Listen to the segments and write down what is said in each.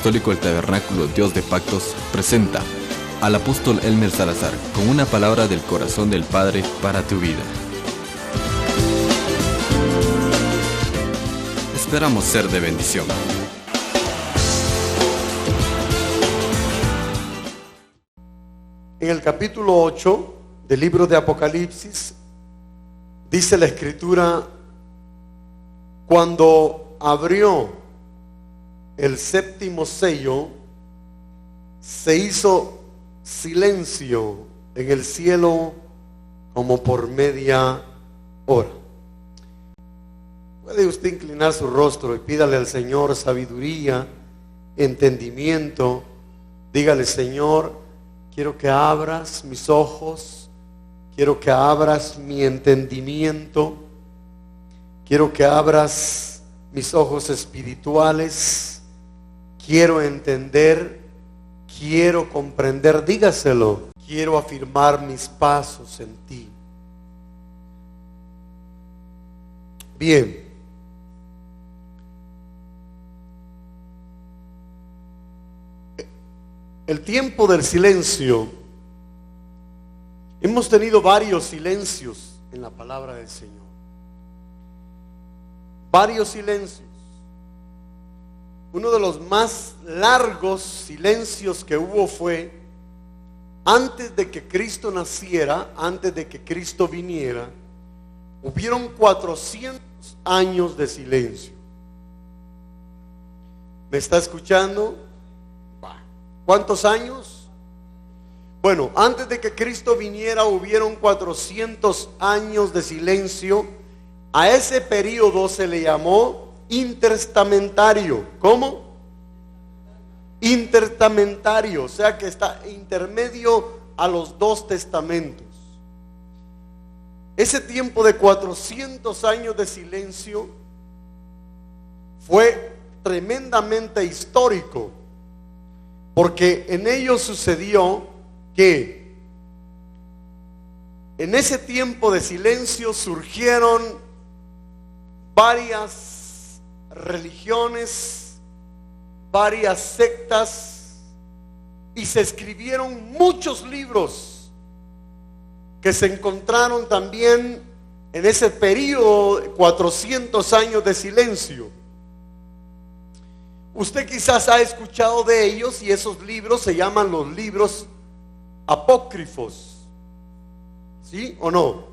Apostólico del Tabernáculo Dios de Pactos presenta al apóstol Elmer Salazar con una palabra del corazón del Padre para tu vida. Esperamos ser de bendición. En el capítulo 8 del libro de Apocalipsis dice la Escritura: cuando abrió el séptimo sello, se hizo silencio en el cielo como por media hora. Puede usted inclinar su rostro y pídale al Señor sabiduría, entendimiento. Dígale: Señor, quiero que abras mis ojos, quiero que abras mi entendimiento, quiero que abras mis ojos espirituales, quiero entender, quiero comprender. Dígaselo: quiero afirmar mis pasos en ti. Bien. El tiempo del silencio. Hemos tenido varios silencios en la palabra del Señor. Varios silencios. Uno de los más largos silencios que hubo fue antes de que Cristo naciera, antes de que Cristo viniera. Hubieron 400 años de silencio. ¿Me está escuchando? ¿Cuántos años? Bueno, antes de que Cristo viniera hubieron 400 años de silencio. A ese periodo se le llamó intertestamentario. ¿Cómo? Intertestamentario, o sea que está intermedio a los dos testamentos. Ese tiempo de 400 años de silencio fue tremendamente histórico, porque en ello sucedió que en ese tiempo de silencio surgieron varias religiones, varias sectas, y se escribieron muchos libros que se encontraron también en ese periodo de 400 años de silencio. Usted quizás ha escuchado de ellos, y esos libros se llaman los libros apócrifos. ¿Sí o no?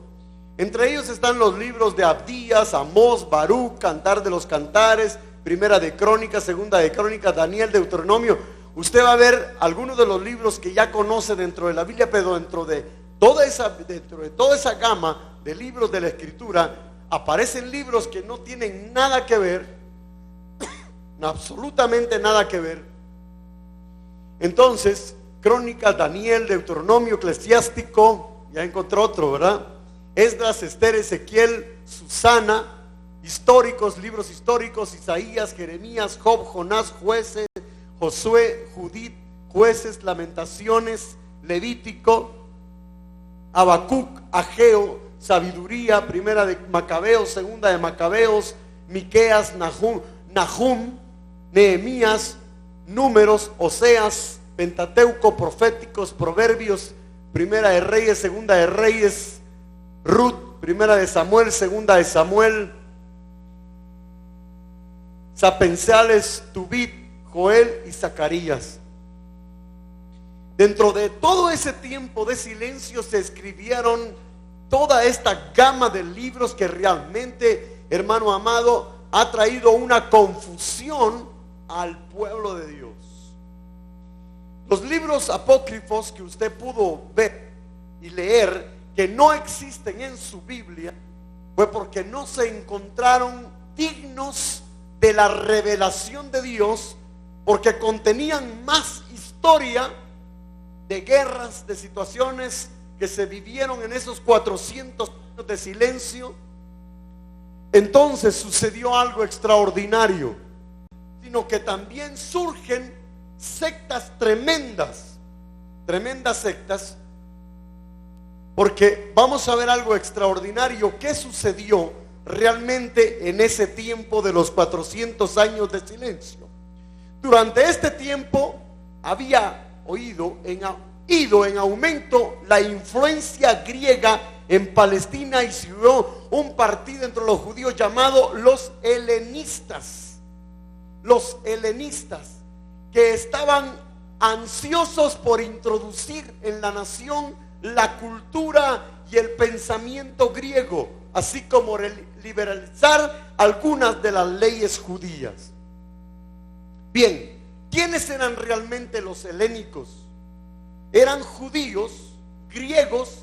Entre ellos están los libros de Abdías, Amós, Baruc, Cantar de los Cantares, Primera de Crónicas, Segunda de Crónicas, Daniel, Deuteronomio. Usted va a ver algunos de los libros que ya conoce dentro de la Biblia, pero dentro de toda esa gama de libros de la Escritura aparecen libros que no tienen nada que ver, absolutamente nada que ver. Entonces, Crónicas, Daniel, Deuteronomio, Eclesiástico, ya encontró otro, ¿verdad? Esdras, Esther, Ezequiel, Susana, históricos, libros históricos: Isaías, Jeremías, Job, Jonás, Jueces, Josué, Judith, Jueces, Lamentaciones, Levítico, Habacuc, Ageo, Sabiduría, Primera de Macabeos, Segunda de Macabeos, Miqueas, Nahum, Nehemías, Números, Oseas, Pentateuco, Proféticos, Proverbios, Primera de Reyes, Segunda de Reyes, Ruth, Primera de Samuel, Segunda de Samuel, Sapensales, Tubit, Joel y Zacarías. Dentro de todo ese tiempo de silencio se escribieron toda esta gama de libros que realmente, hermano amado, ha traído una confusión al pueblo de Dios. Los libros apócrifos que usted pudo ver y leer que no existen en su Biblia fue porque no se encontraron dignos de la revelación de Dios, porque contenían más historia de guerras, de situaciones que se vivieron en esos 400 años de silencio. Entonces sucedió algo extraordinario, sino que también surgen sectas tremendas sectas, porque vamos a ver algo extraordinario que sucedió realmente en ese tiempo de los 400 años de silencio. Durante este tiempo había ido en aumento la influencia griega en Palestina y se creó un partido entre los judíos llamado los helenistas. Los helenistas, que estaban ansiosos por introducir en la nación la cultura y el pensamiento griego, así como liberalizar algunas de las leyes judías. Bien, ¿quiénes eran realmente los helénicos? Eran judíos, griegos,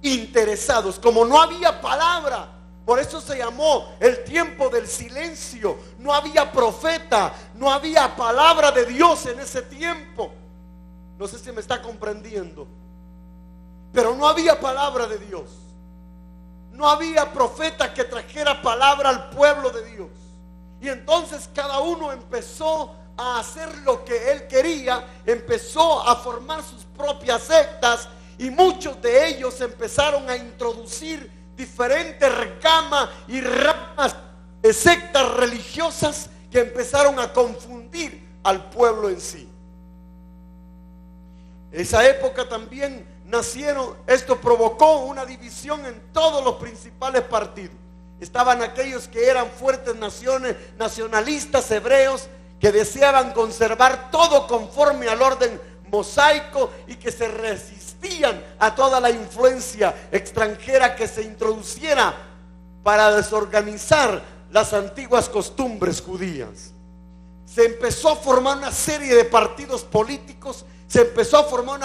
interesados. Como no había palabra, por eso se llamó el tiempo del silencio. No había profeta, no había palabra de Dios en ese tiempo. No sé si me está comprendiendo, pero no había palabra de Dios. No había profeta que trajera palabra al pueblo de Dios. Y entonces cada uno empezó a hacer lo que él quería, empezó a formar sus propias sectas, y muchos de ellos empezaron a introducir diferentes gamas y ramas de sectas religiosas que empezaron a confundir al pueblo en sí. En esa época también esto provocó una división en todos los principales partidos. Estaban aquellos que eran fuertes nacionalistas hebreos, que deseaban conservar todo conforme al orden mosaico y que se resistían a toda la influencia extranjera que se introduciera para desorganizar las antiguas costumbres judías. Se empezó a formar una serie de partidos políticos, se empezó a formar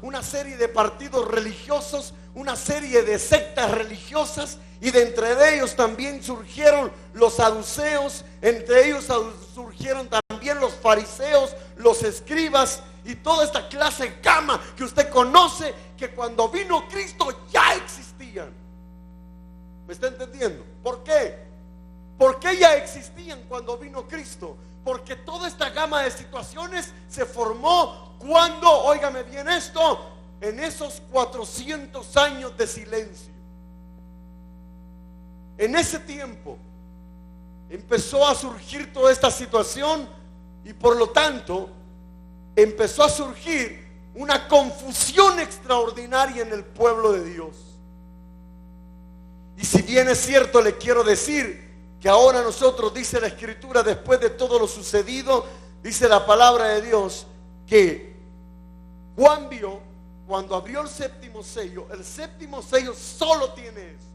una serie de partidos religiosos, una serie de sectas religiosas, y de entre ellos también surgieron los saduceos, entre ellos surgieron también los fariseos, los escribas y toda esta clase de gama que usted conoce, que cuando vino Cristo ya existían. ¿Me está entendiendo? ¿Por qué? ¿Por qué ya existían cuando vino Cristo? Porque toda esta gama de situaciones se formó cuando, óigame bien esto, en esos 400 años de silencio. En ese tiempo empezó a surgir toda esta situación, y por lo tanto empezó a surgir una confusión extraordinaria en el pueblo de Dios. Y si bien es cierto, le quiero decir que ahora nosotros, dice la Escritura, después de todo lo sucedido, dice la palabra de Dios, que Juan vio cuando abrió el séptimo sello solo tiene eso,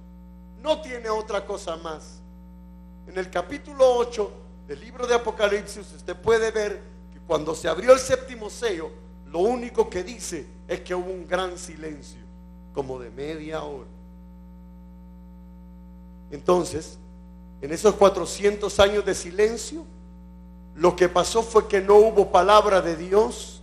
no tiene otra cosa más. En el capítulo 8 del libro de Apocalipsis usted puede ver que cuando se abrió el séptimo sello, lo único que dice es que hubo un gran silencio, como de media hora. Entonces, en esos 400 años de silencio, lo que pasó fue que no hubo palabra de Dios.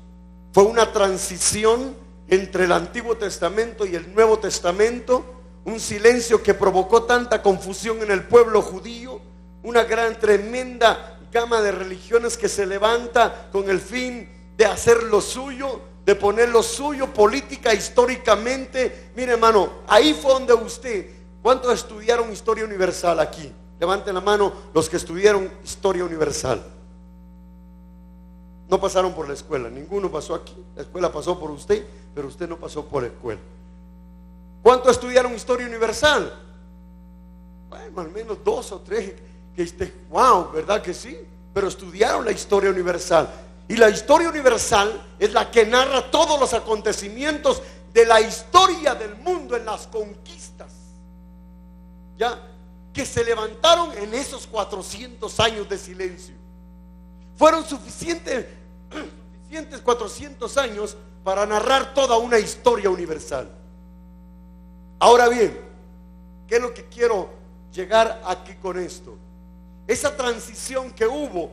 Fue una transición entre el Antiguo Testamento y el Nuevo Testamento, un silencio que provocó tanta confusión en el pueblo judío, una gran, tremenda gama de religiones que se levanta con el fin de hacer lo suyo, de poner lo suyo política, históricamente. Mire, hermano, ahí fue donde ¿cuántos estudiaron historia universal aquí? Levanten la mano los que estudiaron historia universal. No pasaron por la escuela, ninguno pasó aquí. La escuela pasó por usted, pero usted no pasó por la escuela. ¿Cuántos estudiaron historia universal? Bueno, al menos 2 o 3 wow, ¿verdad que sí? Pero estudiaron la historia universal. Y la historia universal es la que narra todos los acontecimientos de la historia del mundo en las conquistas, ¿ya?, que se levantaron en esos 400 años de silencio. Fueron suficientes 400 años para narrar toda una historia universal. Ahora bien, ¿qué es lo que quiero llegar aquí con esto? Esa transición que hubo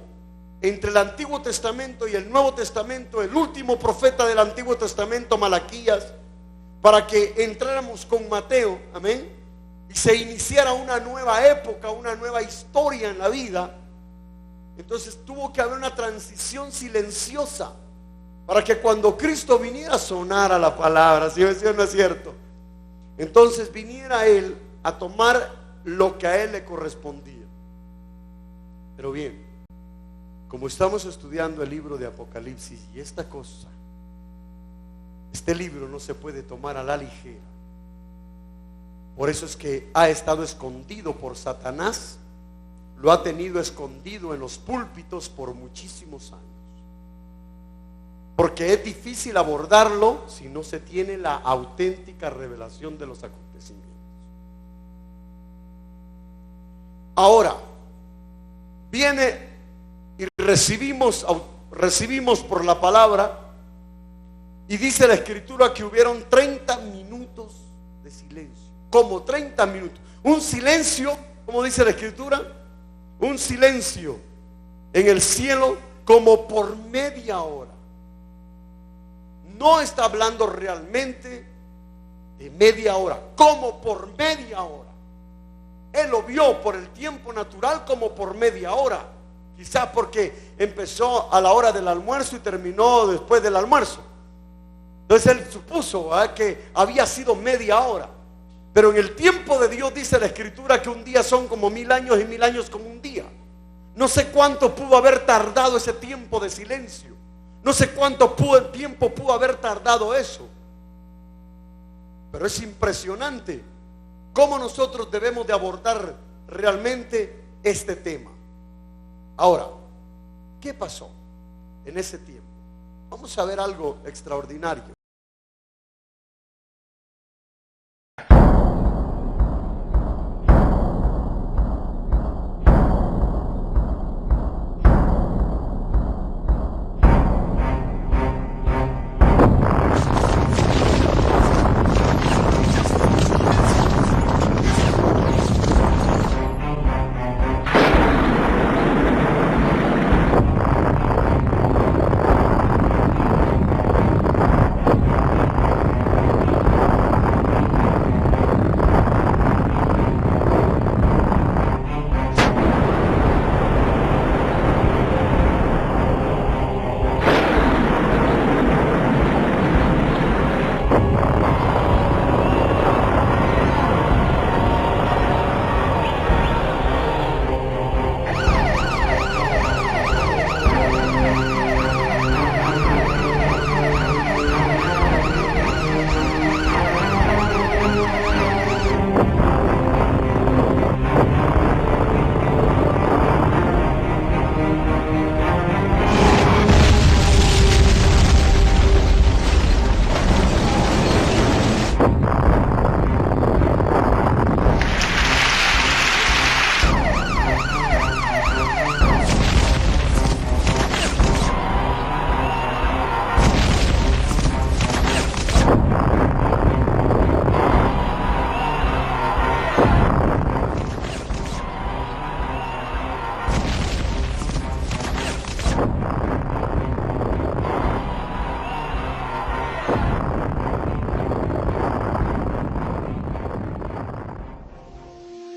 entre el Antiguo Testamento y el Nuevo Testamento, el último profeta del Antiguo Testamento, Malaquías, para que entráramos con Mateo, amén, y se iniciara una nueva época, una nueva historia en la vida. Entonces tuvo que haber una transición silenciosa para que cuando Cristo viniera sonara la palabra, ¿sí o no es cierto? Entonces viniera Él a tomar lo que a Él le correspondía. Pero bien, como estamos estudiando el libro de Apocalipsis y esta cosa, este libro no se puede tomar a la ligera. Por eso es que ha estado escondido por Satanás, lo ha tenido escondido en los púlpitos por muchísimos años. Porque es difícil abordarlo si no se tiene la auténtica revelación de los acontecimientos. Ahora, viene y recibimos por la palabra, y dice la Escritura que hubieron 30 minutos de silencio, como 30 minutos. Un silencio, como dice la Escritura, un silencio en el cielo como por media hora. No está hablando realmente de media hora, como por media hora. Él lo vio por el tiempo natural como por media hora. Quizás porque empezó a la hora del almuerzo y terminó después del almuerzo. Entonces él supuso que había sido media hora. Pero en el tiempo de Dios dice la Escritura que un día son como 1000 años y 1000 años como un día. No sé cuánto pudo haber tardado ese tiempo de silencio. No sé cuánto tiempo pudo haber tardado eso. Pero es impresionante cómo nosotros debemos de abordar realmente este tema. Ahora, ¿qué pasó en ese tiempo? Vamos a ver algo extraordinario.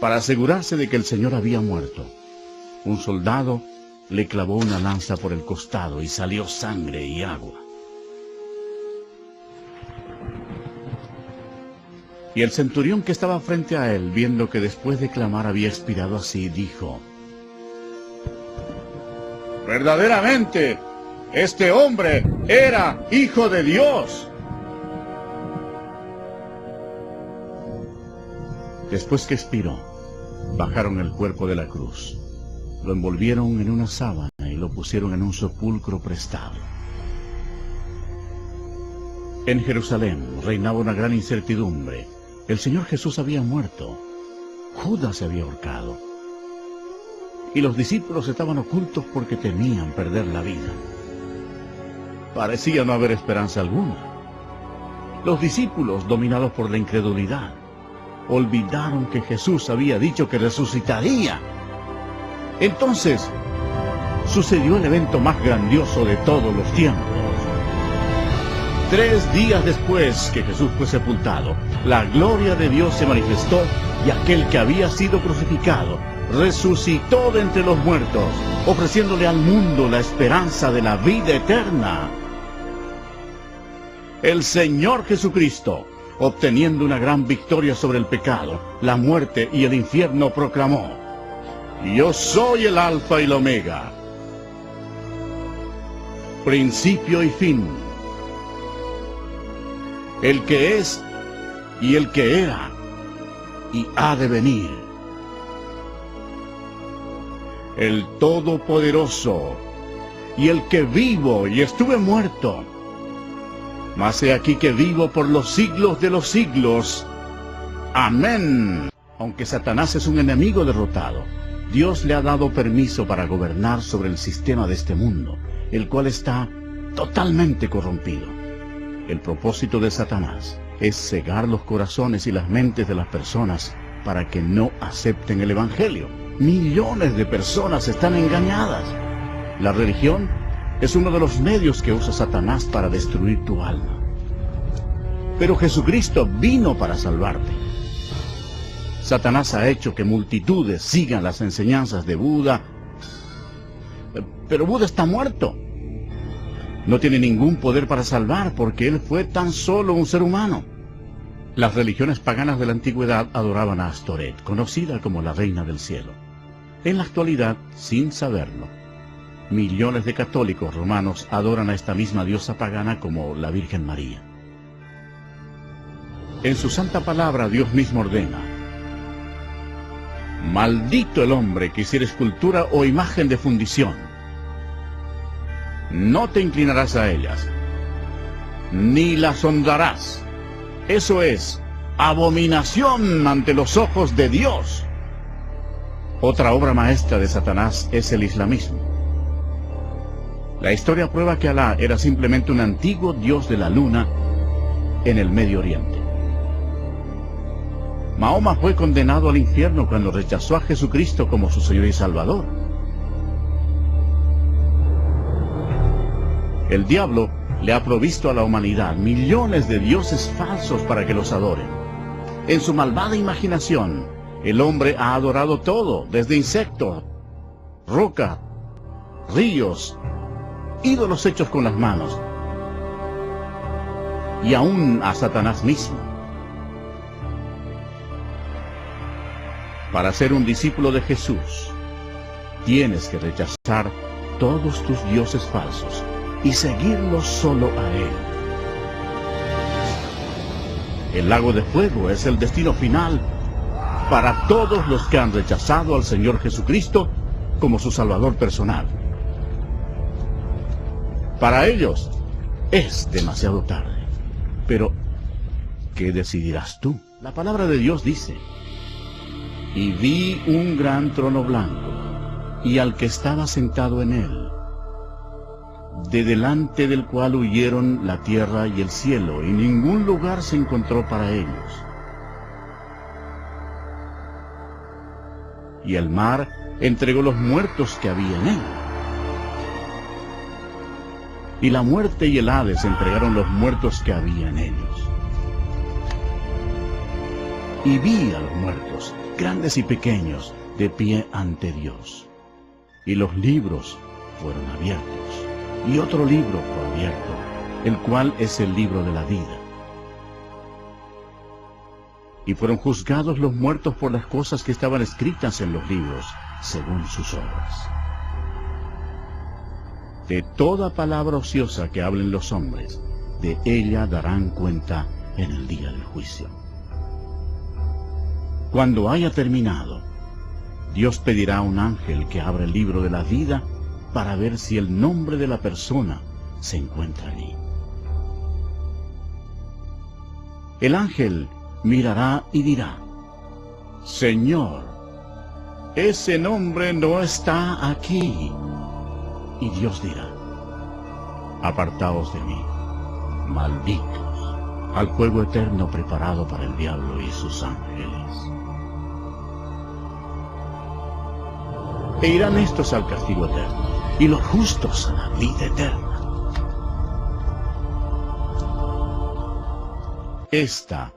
Para asegurarse de que el Señor había muerto, un soldado le clavó una lanza por el costado y salió sangre y agua. Y el centurión que estaba frente a él, viendo que después de clamar había expirado así, dijo: verdaderamente, este hombre era Hijo de Dios. Después que expiró, bajaron el cuerpo de la cruz, lo envolvieron en una sábana y lo pusieron en un sepulcro prestado. En Jerusalén reinaba una gran incertidumbre. El Señor Jesús había muerto, Judas se había ahorcado, y los discípulos estaban ocultos porque temían perder la vida. Parecía no haber esperanza alguna. Los discípulos, dominados por la incredulidad, olvidaron que Jesús había dicho que resucitaría. Entonces sucedió el evento más grandioso de todos los tiempos. 3 días después que Jesús fue sepultado, la gloria de Dios se manifestó y aquel que había sido crucificado resucitó de entre los muertos, ofreciéndole al mundo la esperanza de la vida eterna. El Señor Jesucristo, obteniendo una gran victoria sobre el pecado, la muerte y el infierno, proclamó: yo soy el Alfa y el Omega, principio y fin, el que es y el que era y ha de venir, el Todopoderoso y el que vivo y estuve muerto, mas he aquí que vivo por los siglos de los siglos. Amén. Aunque Satanás es un enemigo derrotado, Dios le ha dado permiso para gobernar sobre el sistema de este mundo, el cual está totalmente corrompido. El propósito de Satanás es cegar los corazones y las mentes de las personas para que no acepten el Evangelio. Millones de personas están engañadas. La religión es uno de los medios que usa Satanás para destruir tu alma. Pero Jesucristo vino para salvarte. Satanás ha hecho que multitudes sigan las enseñanzas de Buda, pero Buda está muerto. No tiene ningún poder para salvar porque él fue tan solo un ser humano. Las religiones paganas de la antigüedad adoraban a Astoret, conocida como la reina del cielo. En la actualidad, sin saberlo, millones de católicos romanos adoran a esta misma diosa pagana como la Virgen María. En su santa palabra Dios mismo ordena: maldito el hombre que hiciera escultura o imagen de fundición. No te inclinarás a ellas, ni las honrarás. Eso es abominación ante los ojos de Dios. Otra obra maestra de Satanás es el islamismo. La historia prueba que Alá era simplemente un antiguo dios de la luna en el Medio Oriente. Mahoma fue condenado al infierno cuando rechazó a Jesucristo como su Señor y Salvador. El diablo le ha provisto a la humanidad millones de dioses falsos para que los adoren. En su malvada imaginación, el hombre ha adorado todo, desde insectos, roca, ríos, ídolos hechos con las manos, y aún a Satanás mismo. Para ser un discípulo de Jesús, tienes que rechazar todos tus dioses falsos y seguirlo solo a Él. El lago de fuego es el destino final para todos los que han rechazado al Señor Jesucristo como su Salvador personal. Para ellos es demasiado tarde. Pero, ¿qué decidirás tú? La palabra de Dios dice: y vi un gran trono blanco, y al que estaba sentado en él, de delante del cual huyeron la tierra y el cielo, y ningún lugar se encontró para ellos. Y el mar entregó los muertos que había en él. Y la muerte y el Hades entregaron los muertos que había en ellos. Y vi a los muertos, grandes y pequeños, de pie ante Dios. Y los libros fueron abiertos. Y otro libro fue abierto, el cual es el libro de la vida. Y fueron juzgados los muertos por las cosas que estaban escritas en los libros, según sus obras. De toda palabra ociosa que hablen los hombres, de ella darán cuenta en el día del juicio. Cuando haya terminado, Dios pedirá a un ángel que abra el libro de la vida para ver si el nombre de la persona se encuentra allí. El ángel mirará y dirá: Señor, ese nombre no está aquí. Y Dios dirá: apartaos de mí, malditos, al fuego eterno preparado para el diablo y sus ángeles. E irán estos al castigo eterno, y los justos a la vida eterna. Esta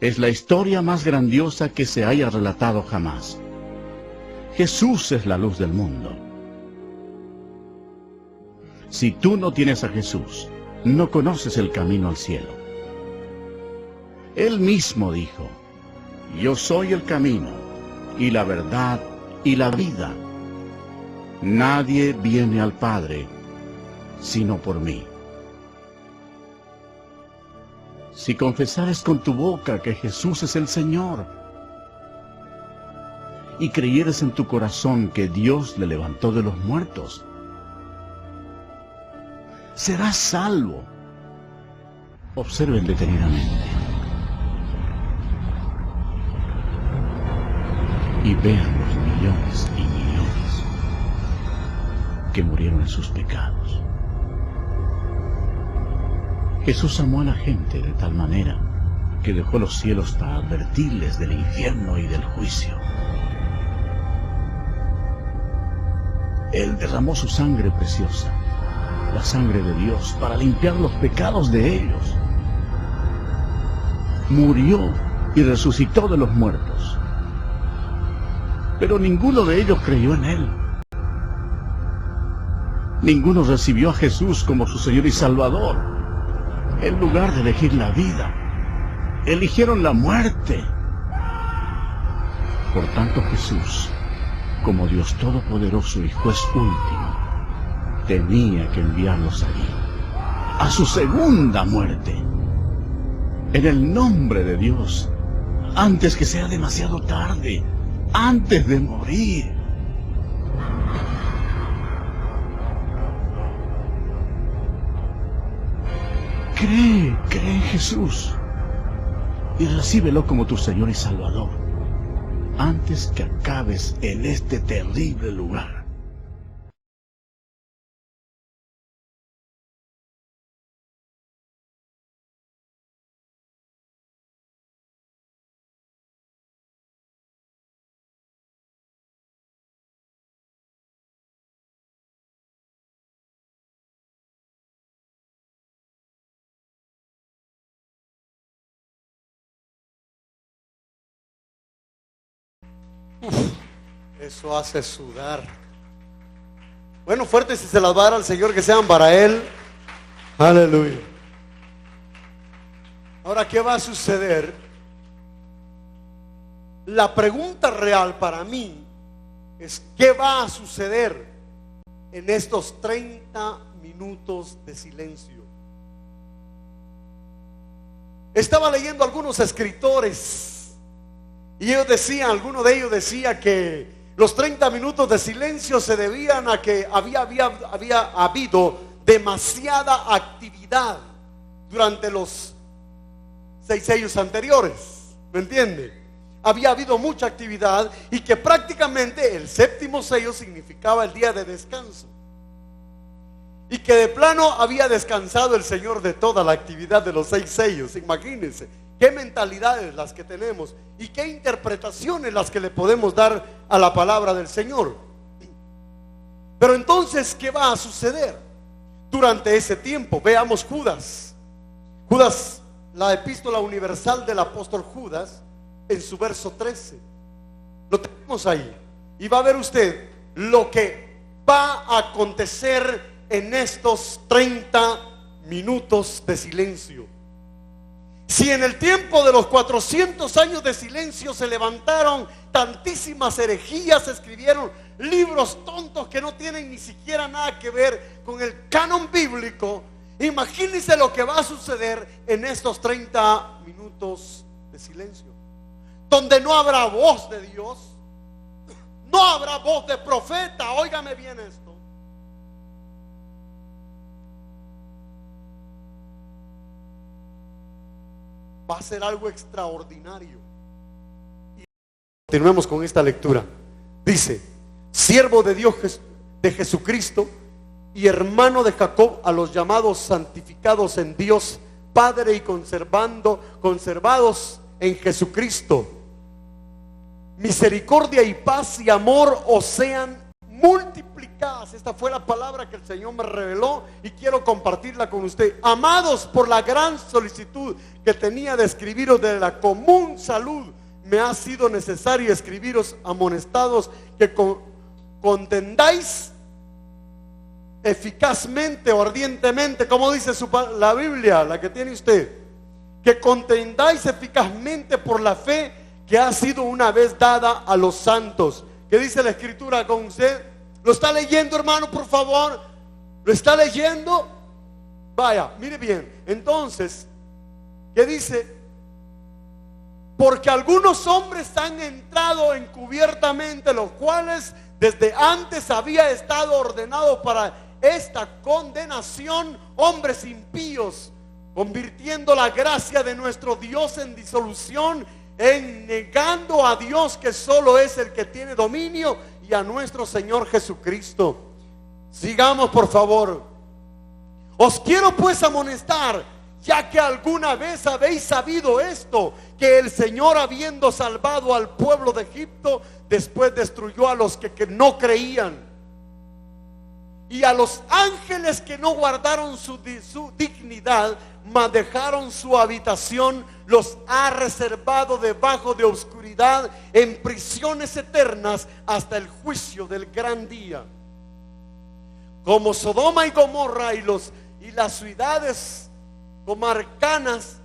es la historia más grandiosa que se haya relatado jamás. Jesús es la luz del mundo. Si tú no tienes a Jesús, no conoces el camino al cielo. Él mismo dijo: yo soy el camino, y la verdad, y la vida. Nadie viene al Padre, sino por mí. Si confesares con tu boca que Jesús es el Señor, y creyeres en tu corazón que Dios le levantó de los muertos, serás salvo. Observen detenidamente y vean los millones y millones que murieron en sus pecados. Jesús amó a la gente de tal manera que dejó los cielos para advertirles del infierno y del juicio. Él derramó su sangre preciosa, la sangre de Dios, para limpiar los pecados de ellos. Murió y resucitó de los muertos. Pero ninguno de ellos creyó en Él. Ninguno recibió a Jesús como su Señor y Salvador. En lugar de elegir la vida, eligieron la muerte. Por tanto, Jesús, como Dios Todopoderoso y Juez último, tenía que enviarlos allí, a su segunda muerte, en el nombre de Dios, antes que sea demasiado tarde, antes de morir. Cree en Jesús y recíbelo como tu Señor y Salvador, antes que acabes en este terrible lugar. Eso hace sudar. Bueno, fuerte si se las va a dar al Señor, que sean para Él. Aleluya. Ahora, ¿qué va a suceder? La pregunta real para mí es: ¿qué va a suceder en estos 30 minutos de silencio? Estaba leyendo algunos escritores y ellos decían, alguno de ellos decía que los 30 minutos de silencio se debían a que había habido demasiada actividad durante los 6 sellos anteriores. ¿Me entiende? Había habido mucha actividad y que prácticamente el 7º sello significaba el día de descanso. Y que de plano había descansado el Señor de toda la actividad de los 6 sellos. Imagínense qué mentalidades las que tenemos y qué interpretaciones las que le podemos dar a la palabra del Señor. Pero entonces, ¿qué va a suceder durante ese tiempo? Veamos Judas, la epístola universal del apóstol Judas, en su verso 13. Lo tenemos ahí. Y va a ver usted lo que va a acontecer en estos 30 minutos de silencio. Si en el tiempo de los 400 años de silencio se levantaron tantísimas herejías, se escribieron libros tontos que no tienen ni siquiera nada que ver con el canon bíblico, imagínense lo que va a suceder en estos 30 minutos de silencio, donde no habrá voz de Dios, no habrá voz de profeta. Óigame bien esto. Va a ser algo extraordinario. Y continuemos con esta lectura. Dice: siervo de Dios, de Jesucristo, y hermano de Jacob, a los llamados santificados en Dios Padre y conservados en Jesucristo, misericordia y paz y amor os sean multiplicadas. Esta fue la palabra que el Señor me reveló y quiero compartirla con usted. Amados, por la gran solicitud que tenía de escribiros de la común salud, me ha sido necesario escribiros, amonestados, que contendáis eficazmente o ardientemente, como dice la Biblia, la que tiene usted, que contendáis eficazmente por la fe que ha sido una vez dada a los santos. ¿Qué dice la Escritura con usted? ¿Lo está leyendo, hermano, por favor? ¿Lo está leyendo? Vaya, mire bien. Entonces, ¿qué dice? Porque algunos hombres han entrado encubiertamente, los cuales desde antes había estado ordenado para esta condenación, hombres impíos, convirtiendo la gracia de nuestro Dios en disolución, en negando a Dios que solo es el que tiene dominio, y a nuestro Señor Jesucristo. Sigamos, por favor. Os quiero pues amonestar, ya que alguna vez habéis sabido esto, que el Señor, habiendo salvado al pueblo de Egipto, después destruyó a los que no creían, y a los ángeles que no guardaron su dignidad, mas dejaron su habitación, los ha reservado debajo de oscuridad, en prisiones eternas, hasta el juicio del gran día. Como Sodoma y Gomorra y las ciudades comarcanas,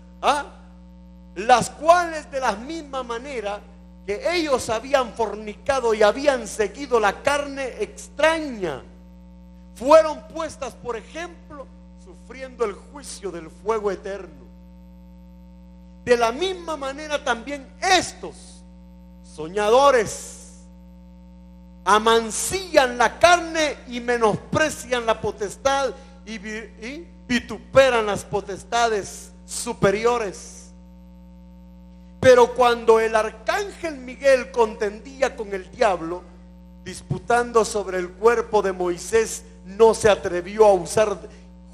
las cuales de la misma manera que ellos habían fornicado y habían seguido la carne extraña, fueron puestas por ejemplo, sufriendo el juicio del fuego eterno. De la misma manera también estos soñadores amancillan la carne y menosprecian la potestad y vituperan las potestades superiores. Pero cuando el arcángel Miguel contendía con el diablo, disputando sobre el cuerpo de Moisés, no se atrevió a usar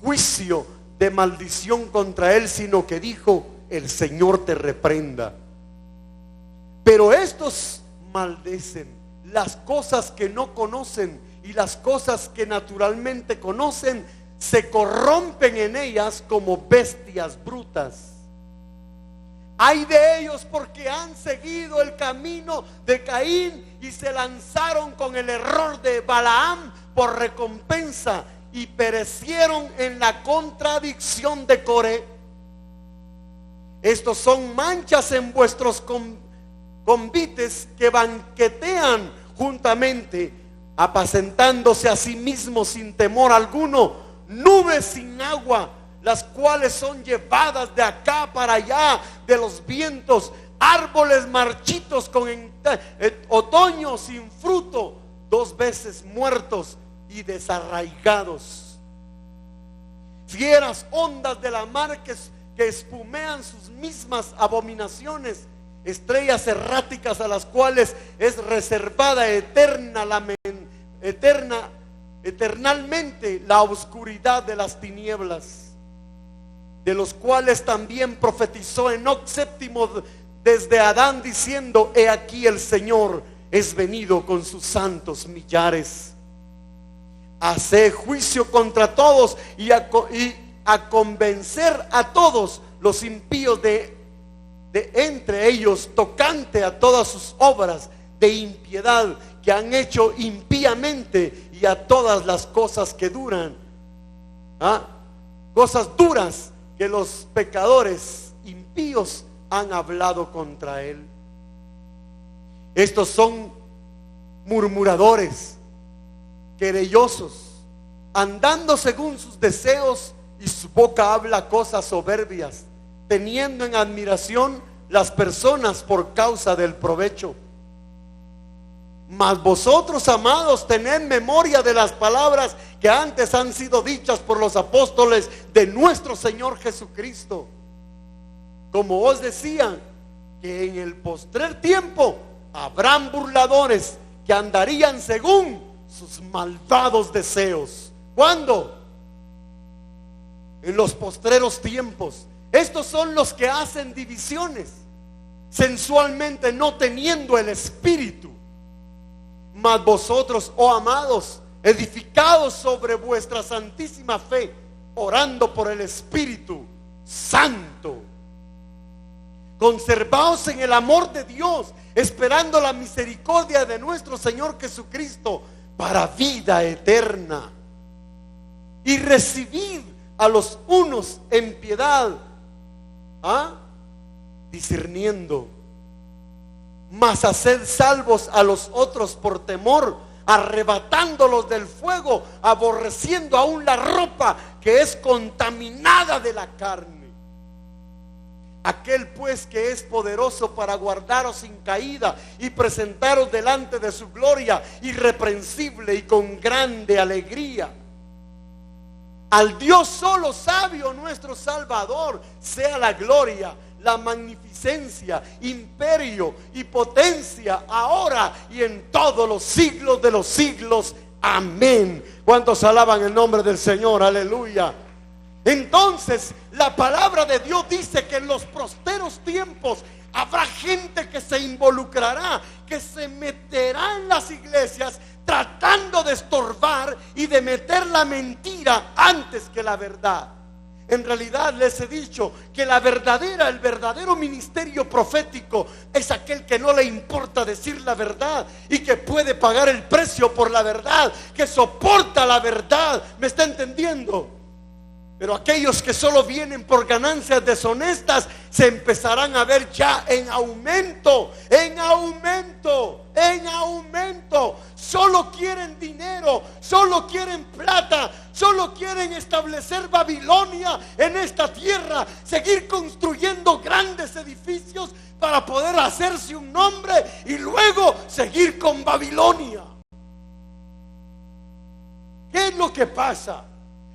juicio de maldición contra él, sino que dijo: el Señor te reprenda. Pero estos maldecen las cosas que no conocen, y las cosas que naturalmente conocen se corrompen en ellas como bestias brutas. Ay de ellos, porque han seguido el camino de Caín y se lanzaron con el error de Balaam por recompensa, y perecieron en la contradicción de Coré. Estos son manchas en vuestros convites, que banquetean juntamente, apacentándose a sí mismos sin temor alguno, nubes sin agua, las cuales son llevadas de acá para allá de los vientos, árboles marchitos con otoño sin fruto, 2 veces muertos y desarraigados, fieras ondas de la mar que espumean sus mismas abominaciones, estrellas erráticas a las cuales es reservada eternalmente la oscuridad de las tinieblas, de los cuales también profetizó Enoc séptimo desde Adán, diciendo: he aquí el Señor es venido con sus santos millares, hace juicio contra todos y a convencer a todos los impíos de entre ellos, tocante a todas sus obras de impiedad que han hecho impíamente, y a todas las cosas que duran, cosas duras que los pecadores impíos han hablado contra él. Estos son murmuradores, querellosos, andando según sus deseos, y su boca habla cosas soberbias, teniendo en admiración las personas por causa del provecho. Mas vosotros, amados, tened memoria de las palabras que antes han sido dichas por los apóstoles de nuestro Señor Jesucristo, como os decían, que en el postrer tiempo habrán burladores que andarían según sus malvados deseos. ¿Cuándo? En los postreros tiempos. Estos son los que hacen divisiones sensualmente, no teniendo el Espíritu. Mas vosotros, oh amados, edificados sobre vuestra santísima fe, orando por el Espíritu Santo, conservaos en el amor de Dios, esperando la misericordia de nuestro Señor Jesucristo para vida eterna. Y recibid a los unos en piedad, discerniendo, mas haced salvos a los otros por temor, arrebatándolos del fuego, aborreciendo aún la ropa que es contaminada de la carne. Aquel pues que es poderoso para guardaros sin caída y presentaros delante de su gloria irreprensible y con grande alegría. Al Dios solo sabio, nuestro Salvador, sea la gloria, la magnificencia, imperio y potencia, ahora y en todos los siglos de los siglos. Amén. ¿Cuántos alaban el nombre del Señor? Aleluya. Entonces, la palabra de Dios dice que en los posteros tiempos habrá gente que se involucrará, que se meterá en las iglesias tratando de estorbar y de meter la mentira antes que la verdad. En realidad les he dicho que el verdadero ministerio profético es aquel que no le importa decir la verdad y que puede pagar el precio por la verdad, que soporta la verdad. ¿Me está entendiendo? Pero aquellos que solo vienen por ganancias deshonestas se empezarán a ver ya en aumento, en aumento, en aumento. Solo quieren dinero, solo quieren plata, solo quieren establecer Babilonia en esta tierra, seguir construyendo grandes edificios para poder hacerse un nombre y luego seguir con Babilonia. ¿Qué es lo que pasa?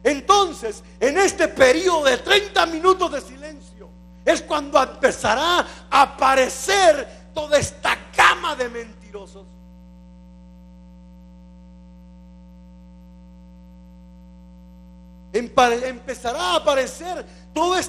Entonces, en este periodo de 30 minutos de silencio es cuando empezará a aparecer toda esta gama de mentirosos. Empezará a aparecer toda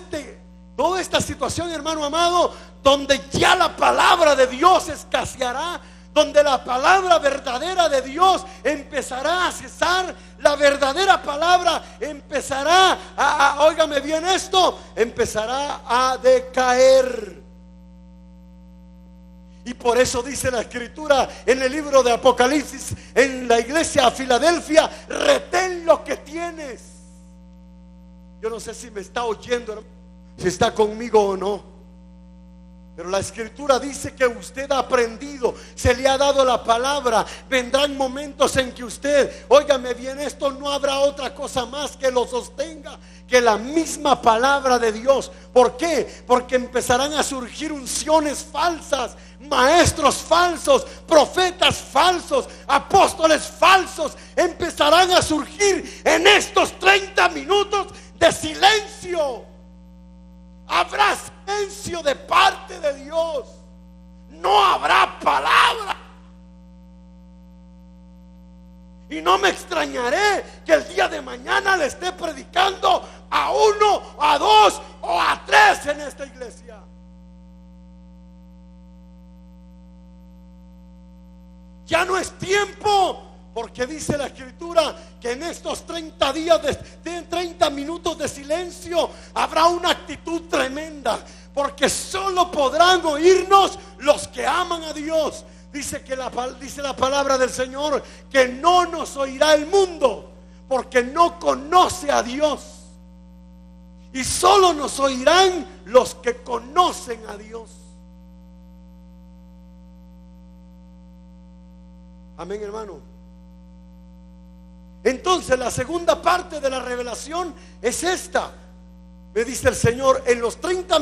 esta situación, hermano amado, donde ya la palabra de Dios escaseará, donde la palabra verdadera de Dios empezará a cesar, la verdadera palabra empezará óigame bien esto, empezará a decaer. Y por eso dice la Escritura en el libro de Apocalipsis, en la iglesia a Filadelfia: retén lo que tienes. Yo no sé si me está oyendo, si está conmigo o no. Pero la Escritura dice que usted ha aprendido, se le ha dado la palabra. Vendrán momentos en que usted, óigame bien esto, no habrá otra cosa más que lo sostenga que la misma palabra de Dios. ¿Por qué? Porque empezarán a surgir unciones falsas, maestros falsos, profetas falsos, apóstoles falsos. Empezarán a surgir en estos 30 minutos de silencio. Habrá silencio de parte de Dios. No habrá palabra. Y no me extrañaré que el día de mañana le esté predicando a uno, a dos o a tres en esta iglesia. Ya no es tiempo. Porque dice la Escritura que en estos 30 días de 30 minutos de silencio habrá una actitud tremenda. Porque solo podrán oírnos los que aman a Dios. Dice la palabra del Señor que no nos oirá el mundo, porque no conoce a Dios. Y solo nos oirán los que conocen a Dios. Amén, hermano. Entonces la segunda parte de la revelación es esta. Me dice el Señor: en los 30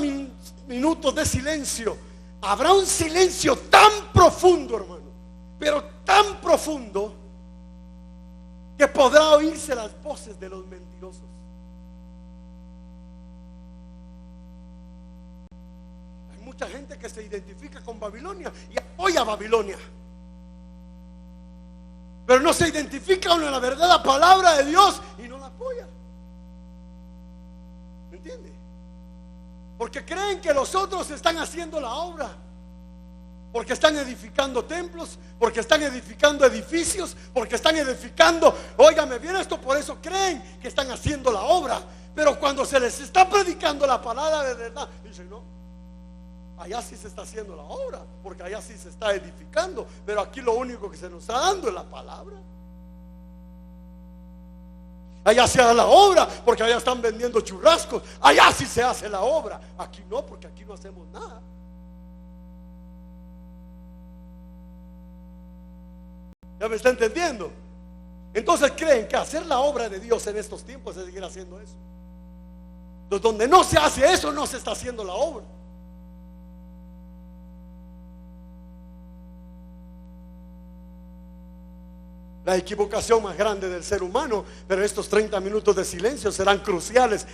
minutos de silencio habrá un silencio tan profundo, hermano, pero tan profundo, que podrá oírse las voces de los mentirosos. Hay mucha gente que se identifica con Babilonia y apoya a Babilonia, pero no se identifica con la verdadera palabra de Dios y no la apoya. ¿Me entiende? Porque creen que los otros están haciendo la obra, porque están edificando templos, porque están edificando edificios, porque están edificando, óigame bien esto, por eso creen que están haciendo la obra. Pero cuando se les está predicando la palabra de verdad, dicen: no, allá sí se está haciendo la obra, porque allá sí se está edificando, pero aquí lo único que se nos está dando es la palabra. Allá se hace la obra, porque allá están vendiendo churrascos. Allá sí se hace la obra, aquí no, porque aquí no hacemos nada. ¿Ya me está entendiendo? Entonces creen que hacer la obra de Dios en estos tiempos es seguir haciendo eso. Entonces, donde no se hace eso, no se está haciendo la obra. La equivocación más grande del ser humano, pero estos 30 minutos de silencio serán cruciales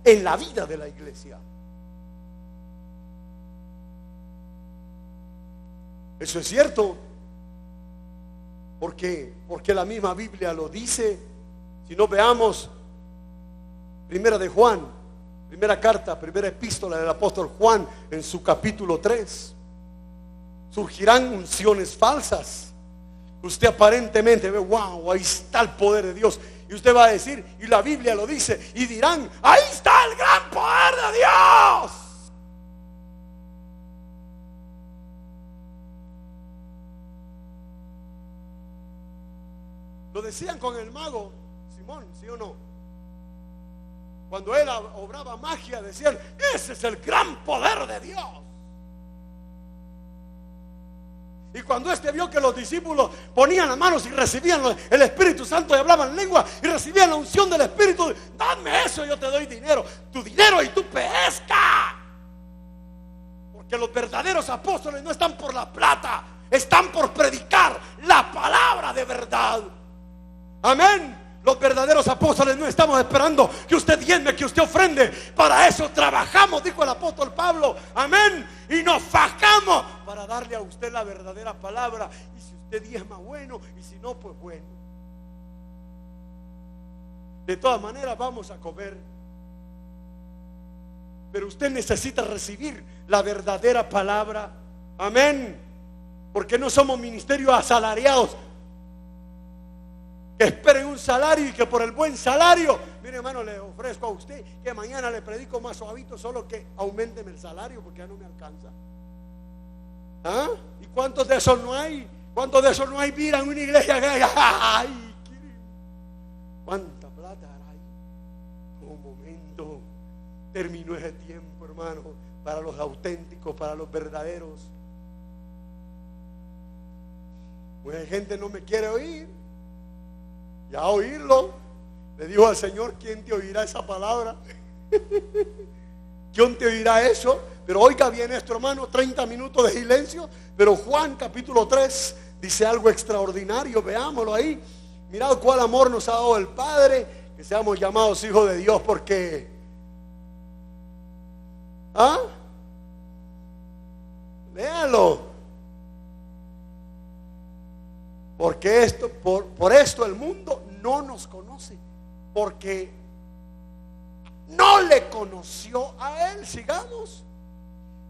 en la vida de la iglesia. Eso es cierto, porque la misma Biblia lo dice. Si no, veamos Primera de Juan, primera carta, primera epístola del apóstol Juan, en su capítulo 3. Surgirán unciones falsas. Usted aparentemente ve, wow, ahí está el poder de Dios, y usted va a decir, y la Biblia lo dice, y dirán, ahí está el gran poder de Dios. Lo decían con el mago Simón, ¿sí o no? Cuando él obraba magia, decían, ese es el gran poder de Dios. Y cuando este vio que los discípulos ponían las manos y recibían el Espíritu Santo y hablaban lengua y recibían la unción del Espíritu, dame eso, yo te doy dinero, tu dinero y tu pesca. Porque los verdaderos apóstoles no están por la plata, están por predicar la palabra de verdad. Amén. Los verdaderos apóstoles no estamos esperando que usted diezme, que usted ofrende. Para eso trabajamos, dijo el apóstol Pablo. Amén. Y nos fajamos para darle a usted la verdadera palabra. Y si usted diezma, bueno, y si no, pues bueno. De todas maneras vamos a comer, pero usted necesita recibir la verdadera palabra. Amén. Porque no somos ministerios asalariados que esperen un salario y que por el buen salario, mire hermano, le ofrezco a usted que mañana le predico más suavito, solo que aumenteme el salario porque ya no me alcanza. ¿Ah? ¿Y cuántos de esos no hay? ¿Cuántos de esos no hay? Mira en una iglesia que ay, ¿cuánta plata hay? Un momento, terminó ese tiempo, hermano, para los auténticos, para los verdaderos. Pues gente no me quiere oír. Ya oírlo, le dijo al Señor, ¿quién te oirá esa palabra? ¿Quién te oirá eso? Pero oiga bien esto, hermano, 30 minutos de silencio. Pero Juan capítulo 3 dice algo extraordinario, veámoslo ahí. Mirad cuál amor nos ha dado el Padre, que seamos llamados hijos de Dios, porque léalo. Porque por esto el mundo no nos conoce, porque no le conoció a Él. Sigamos.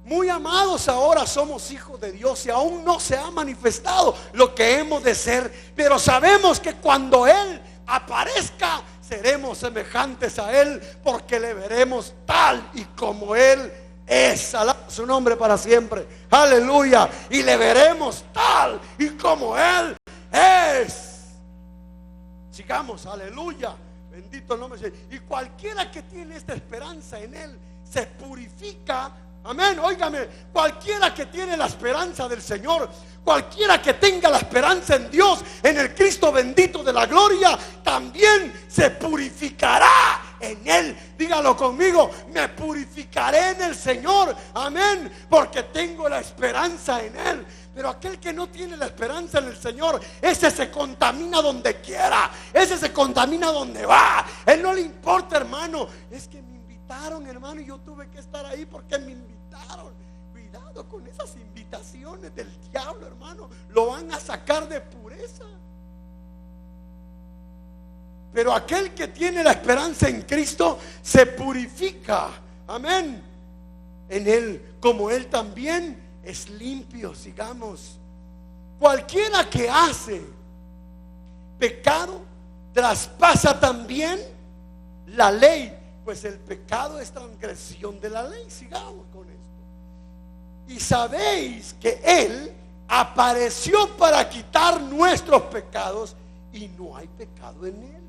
Muy amados, ahora somos hijos de Dios y aún no se ha manifestado lo que hemos de ser, pero sabemos que cuando Él aparezca seremos semejantes a Él, porque le veremos tal y como Él es. Alaba su nombre para siempre. Aleluya. Y le veremos tal y como Él es. Sigamos, aleluya, bendito el nombre de Dios. Y cualquiera que tiene esta esperanza en Él se purifica. Amén, óigame, cualquiera que tiene la esperanza del Señor, cualquiera que tenga la esperanza en Dios, en el Cristo bendito de la gloria, también se purificará en Él. Dígalo conmigo, me purificaré en el Señor. Amén, porque tengo la esperanza en Él. Pero aquel que no tiene la esperanza en el Señor, ese se contamina donde quiera, ese se contamina donde va. Él no le importa, hermano, es que me invitaron, hermano, y yo tuve que estar ahí porque me invitaron. Cuidado con esas invitaciones del diablo, hermano, lo van a sacar de pureza. Pero aquel que tiene la esperanza en Cristo se purifica, amén, en Él, como Él también es limpio. Sigamos. Cualquiera que hace pecado traspasa también la ley, pues el pecado es transgresión de la ley. Sigamos con esto. Y sabéis que Él apareció para quitar nuestros pecados y no hay pecado en Él.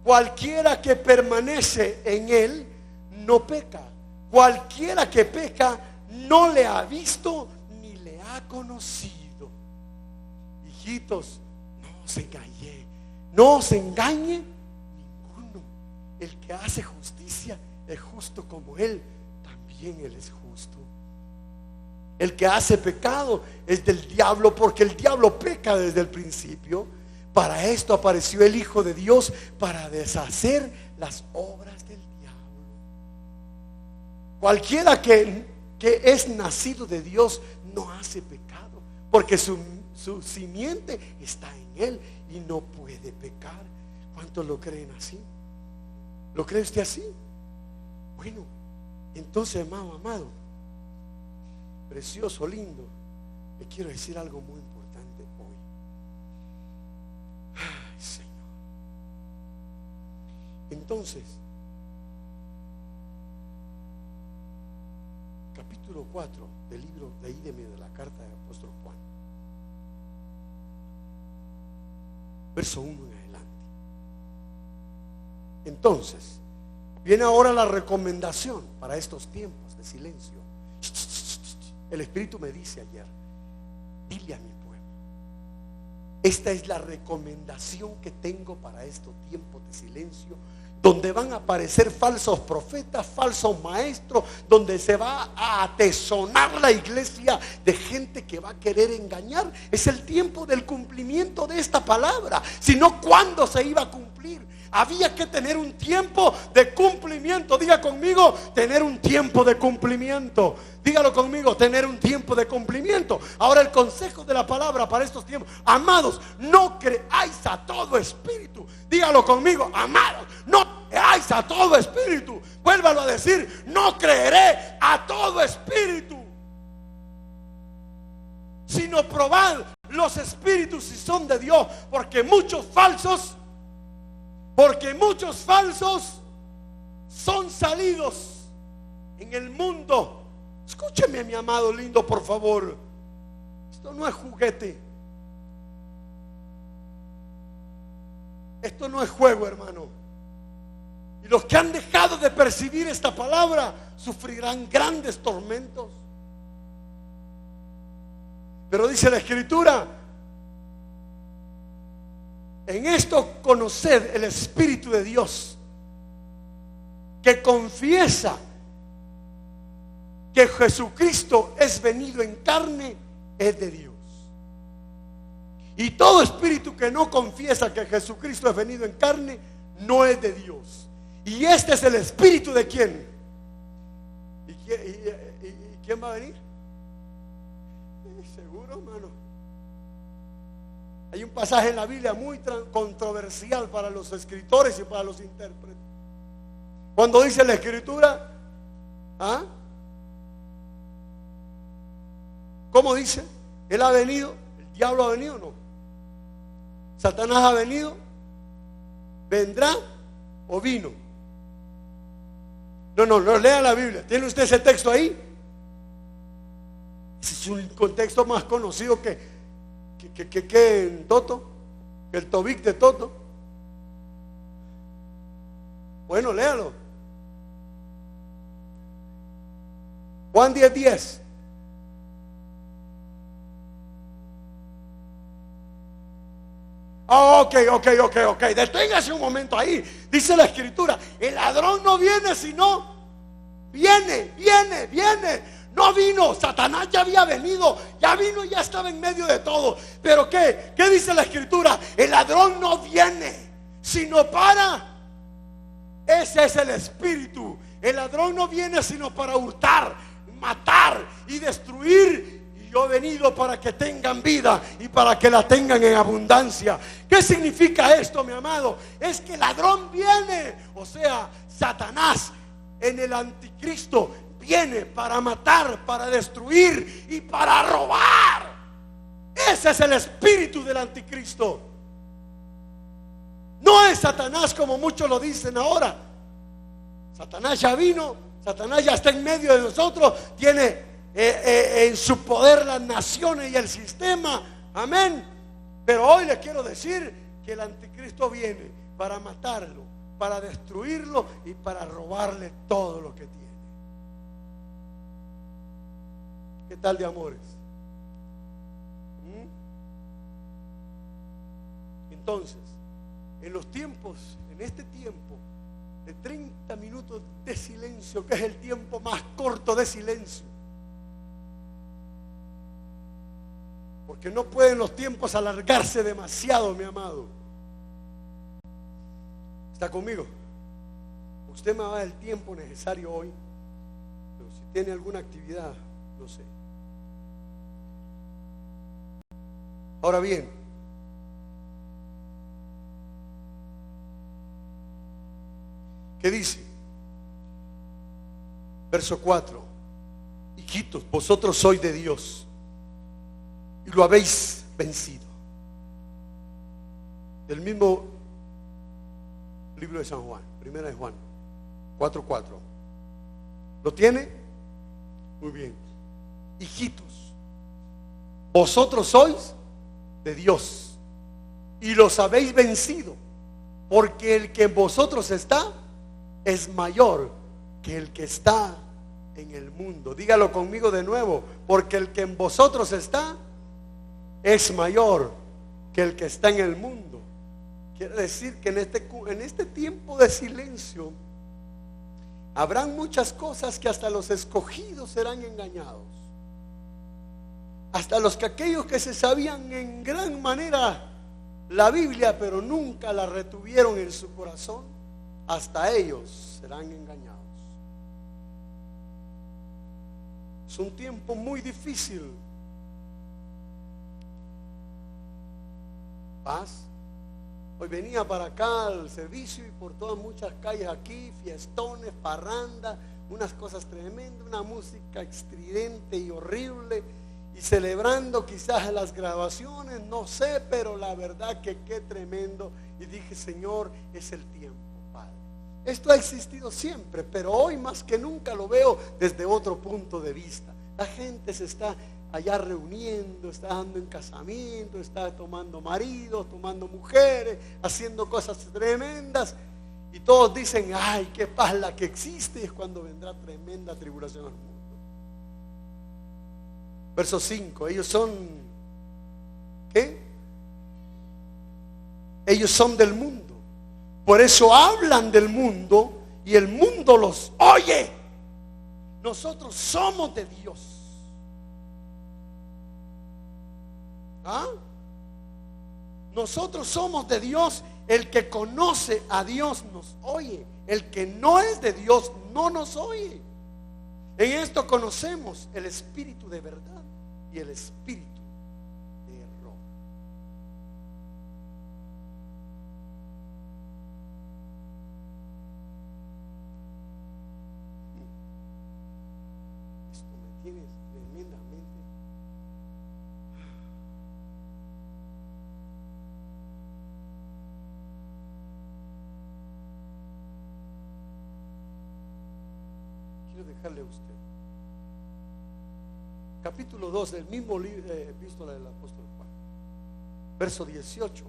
Cualquiera que permanece en Él no peca. Cualquiera que peca no le ha visto ni le ha conocido. Y hijitos, no os engañe ninguno. El que hace justicia es justo como Él, también Él es justo. El que hace pecado es del diablo, porque el diablo peca desde el principio. Para esto apareció el Hijo de Dios, para deshacer las obras del diablo. Cualquiera que es nacido de Dios no hace pecado, porque su simiente está en Él y no puede pecar. ¿Cuántos lo creen así? ¿Lo cree usted así? Bueno, entonces, hermano amado, precioso, lindo, le quiero decir algo muy importante hoy. Ay, Señor. Entonces, capítulo 4 del libro de la carta del apóstol Juan, verso 1 en adelante. Entonces, viene ahora la recomendación para estos tiempos de silencio. El Espíritu me dice ayer: dile a mi pueblo, esta es la recomendación que tengo para estos tiempos de silencio, donde van a aparecer falsos profetas, falsos maestros, donde se va a atesonar la iglesia de gente que va a querer engañar. Es el tiempo del cumplimiento de esta palabra. Si no, ¿cuándo se iba a cumplir? Había que tener un tiempo de cumplimiento. Diga conmigo, tener un tiempo de cumplimiento. Dígalo conmigo, tener un tiempo de cumplimiento. Ahora el consejo de la palabra para estos tiempos: amados, no creáis a todo espíritu. Dígalo conmigo, amados, no creáis a todo espíritu. Vuélvalo a decir: no creeré a todo espíritu, sino probad los espíritus si son de Dios, porque muchos falsos son salidos en el mundo. Escúcheme, mi amado lindo, por favor. Esto no es juguete. Esto no es juego, hermano. Y los que han dejado de percibir esta palabra sufrirán grandes tormentos. Pero dice la Escritura: en esto conoced el Espíritu de Dios, que confiesa que Jesucristo es venido en carne, es de Dios. Y todo espíritu que no confiesa que Jesucristo es venido en carne, no es de Dios. Y este es el espíritu de ¿quién? ¿Y quién va a venir? Seguro, hermano. Hay un pasaje en la Biblia muy controversial para los escritores y para los intérpretes. Cuando dice la Escritura, ¿ah? ¿Cómo dice? Él ha venido, el diablo ha venido, no. Satanás ha venido, vendrá o vino. No, lea la Biblia. ¿Tiene usted ese texto ahí? Ese es un contexto más conocido que en Toto, que el Tobic de Toto. Bueno, léalo. Juan 10:10. Ok. Deténgase un momento ahí. Dice la Escritura: el ladrón no viene sino viene. No vino, Satanás ya había venido, ya vino, ya estaba en medio de todo. Pero ¿qué dice la Escritura? El ladrón no viene sino para... Ese es el espíritu. El ladrón no viene sino para hurtar, matar y destruir. Y yo he venido para que tengan vida y para que la tengan en abundancia. ¿Qué significa esto, mi amado? Es que el ladrón viene, o sea, Satanás en el anticristo viene para matar, para destruir y para robar. Ese es el espíritu del anticristo. No es Satanás como muchos lo dicen ahora. Satanás ya vino, Satanás ya está en medio de nosotros, tiene en su poder las naciones y el sistema. Amén. Pero hoy les quiero decir que el anticristo viene para matarlo, para destruirlo y para robarle todo lo que tiene. ¿Qué tal de amores? Entonces, en los tiempos, en este tiempo de 30 minutos de silencio, que es el tiempo más corto de silencio, porque no pueden los tiempos alargarse demasiado, mi amado. ¿Está conmigo? Usted me va a dar el tiempo necesario hoy, pero si tiene alguna actividad, no sé. Ahora bien, ¿qué dice? Verso 4: hijitos, vosotros sois de Dios y lo habéis vencido. Del mismo libro de San Juan, primera de Juan 4:4. ¿Lo tiene? Muy bien. Hijitos, vosotros sois de Dios y los habéis vencido, porque el que en vosotros está es mayor que el que está en el mundo. Dígalo conmigo de nuevo: porque el que en vosotros está es mayor que el que está en el mundo. Quiere decir que en este tiempo de silencio habrán muchas cosas que hasta los escogidos serán engañados. Hasta aquellos que se sabían en gran manera la Biblia, pero nunca la retuvieron en su corazón, hasta ellos serán engañados. Es un tiempo muy difícil. Paz. Hoy venía para acá al servicio y por todas muchas calles aquí, fiestones, parranda, unas cosas tremendas, una música estridente y horrible, y celebrando quizás las graduaciones, no sé, pero la verdad que qué tremendo. Y dije: Señor, es el tiempo, Padre. Esto ha existido siempre, pero hoy más que nunca lo veo desde otro punto de vista. La gente se está allá reuniendo, está dando en casamiento, está tomando maridos, tomando mujeres, haciendo cosas tremendas, y todos dicen: ay, qué paz la que existe. Y es cuando vendrá tremenda tribulación al mundo. Verso 5: ellos son, ¿qué? Ellos son del mundo, por eso hablan del mundo y el mundo los oye. Nosotros somos de Dios. ¿Ah? Nosotros somos de Dios. El que conoce a Dios nos oye. El que no es de Dios no nos oye. En esto conocemos el espíritu de verdad y el espíritu de error. Esto me tiene tremendamente. Quiero dejarle a usted capítulo 2 del mismo epístola del apóstol Juan, verso 18.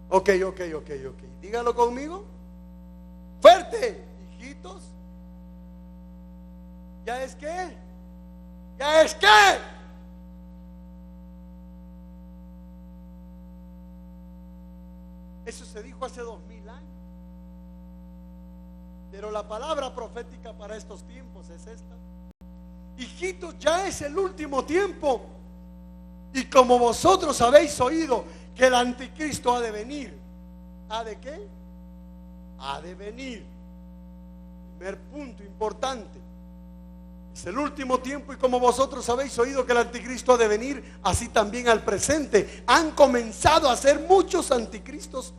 Ok. Dígalo conmigo. Fuerte, hijitos. ¿Ya es qué? ¿Ya es qué? Eso se dijo hace 2000 años. Pero la palabra profética para estos tiempos es esta: hijitos, ya es el último tiempo, y como vosotros habéis oído que el anticristo ha de venir. ¿Ha de qué? Ha de venir. Primer punto importante: es el último tiempo, y como vosotros habéis oído que el anticristo ha de venir, así también al presente han comenzado a ser muchos anticristos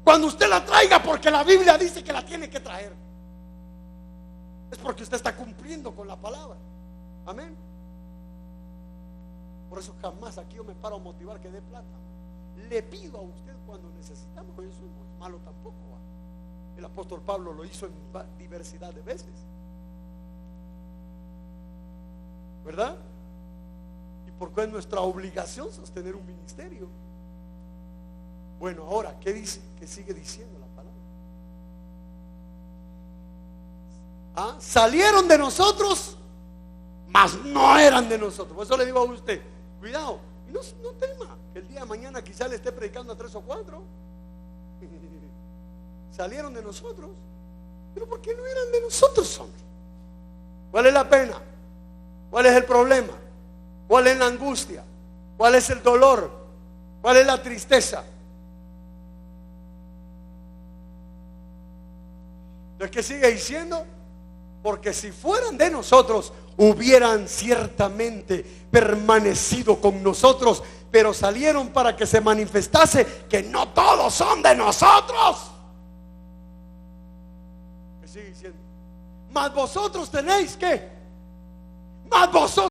Cuando usted la traiga porque la Biblia dice que la tiene que traer, es porque usted está cumpliendo con la palabra. Amén. Por eso jamás aquí yo me paro a motivar que dé plata. Le pido a usted cuando necesitamos, eso no es malo tampoco. El apóstol Pablo lo hizo en diversidad de veces, ¿verdad? Y porque es nuestra obligación sostener un ministerio. Bueno, ahora, ¿qué dice? ¿Qué sigue diciendo la palabra? Salieron de nosotros, mas no eran de nosotros. Por eso le digo a usted, cuidado, y no tema que el día de mañana quizá le esté predicando a 3 o 4. Salieron de nosotros, pero ¿por qué no eran de nosotros, hombre? ¿Cuál es la pena? ¿Cuál es el problema? ¿Cuál es la angustia? ¿Cuál es el dolor? ¿Cuál es la tristeza? Entonces, ¿qué sigue diciendo? Porque si fueran de nosotros, hubieran ciertamente permanecido con nosotros, pero salieron para que se manifestase que no todos son de nosotros. ¿Qué sigue diciendo? Mas vosotros tenéis ¿qué? Mas vosotros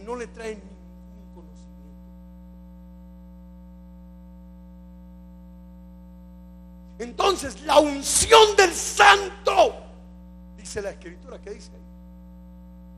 no le traen ningún conocimiento. Entonces la unción del santo, dice la escritura, ¿qué dice ahí?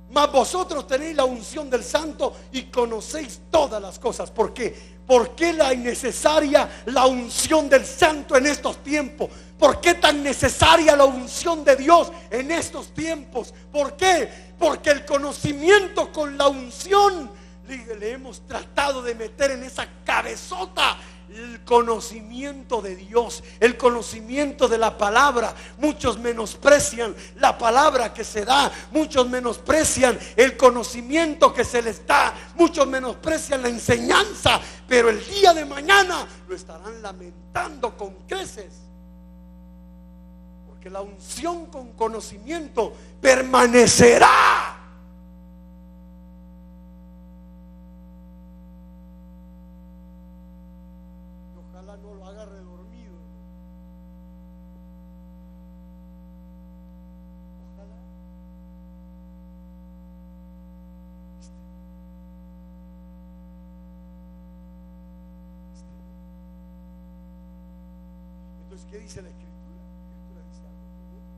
Mas vosotros tenéis la unción del santo y conocéis todas las cosas. ¿Por qué? ¿Por qué la innecesaria la unción del santo en estos tiempos? ¿Por qué tan necesaria la unción de Dios en estos tiempos? ¿Por qué? Porque el conocimiento con la unción le hemos tratado de meter en esa cabezota el conocimiento de Dios, el conocimiento de la palabra. Muchos menosprecian la palabra que se da, muchos menosprecian el conocimiento que se les da, muchos menosprecian la enseñanza, pero el día de mañana lo estarán lamentando con creces, porque la unción con conocimiento permanecerá. No lo agarre dormido. Ojalá. Entonces, ¿qué dice la escritura? La escritura dice algo tremendo.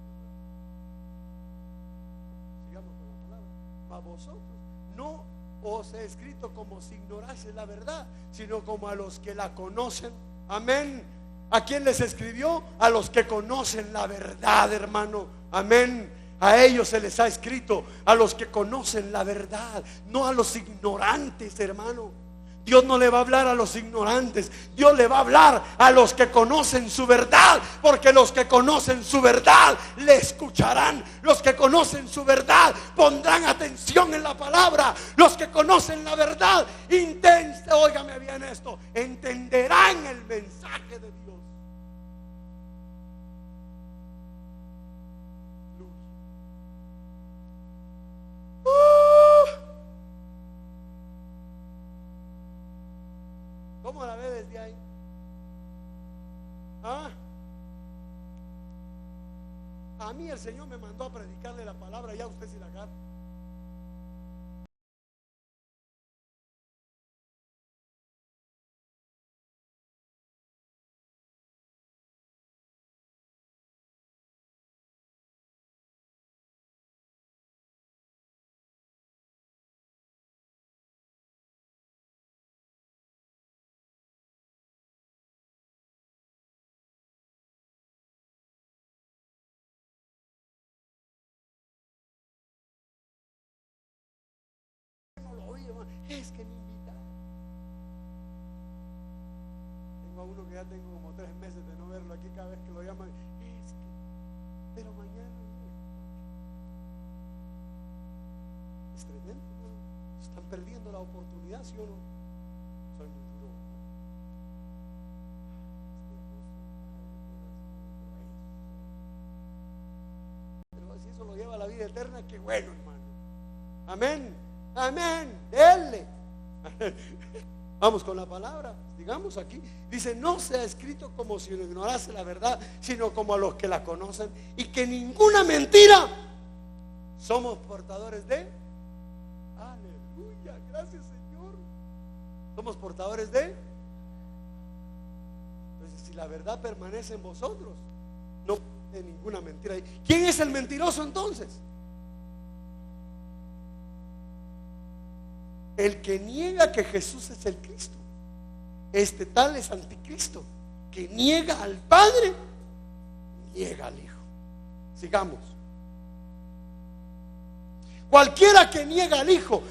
Sigamos con la palabra. A vosotros no os he escrito como si ignoraseis la verdad, sino como a los que la conocen. Amén. ¿A quién les escribió? A los que conocen la verdad, hermano. Amén. A ellos se les ha escrito, a los que conocen la verdad, no a los ignorantes, hermano. Dios no le va a hablar a los ignorantes, Dios le va a hablar a los que conocen su verdad, porque los que conocen su verdad le escucharán. Los que conocen su verdad pondrán atención en la palabra. Los que conocen la verdad, óigame bien esto, entenderán el mensaje de Dios. ¿Cómo la ve desde ahí? A mí el Señor me mandó a predicarle la palabra, ya usted se la agarra. Es que me invitaron. a uno que ya tengo como 3 meses de no verlo aquí, cada vez que lo llaman, pero mañana es tremendo, ¿no? Están perdiendo la oportunidad, ¿sí o no? Soy muy duro. Pero si eso lo lleva a la vida eterna, qué bueno, hermano. Amén, amén, denle. Vamos con la palabra, digamos aquí. Dice, no sea escrito como si uno ignorase la verdad, sino como a los que la conocen, y que ninguna mentira somos portadores de. Aleluya, gracias Señor. Somos portadores de. Entonces, si la verdad permanece en vosotros, no hay ninguna mentira. ¿Quién es el mentiroso entonces? El que niega que Jesús es el Cristo. Este tal es anticristo, que niega al Padre, niega al Hijo. Sigamos. Cualquiera que niega al Hijo,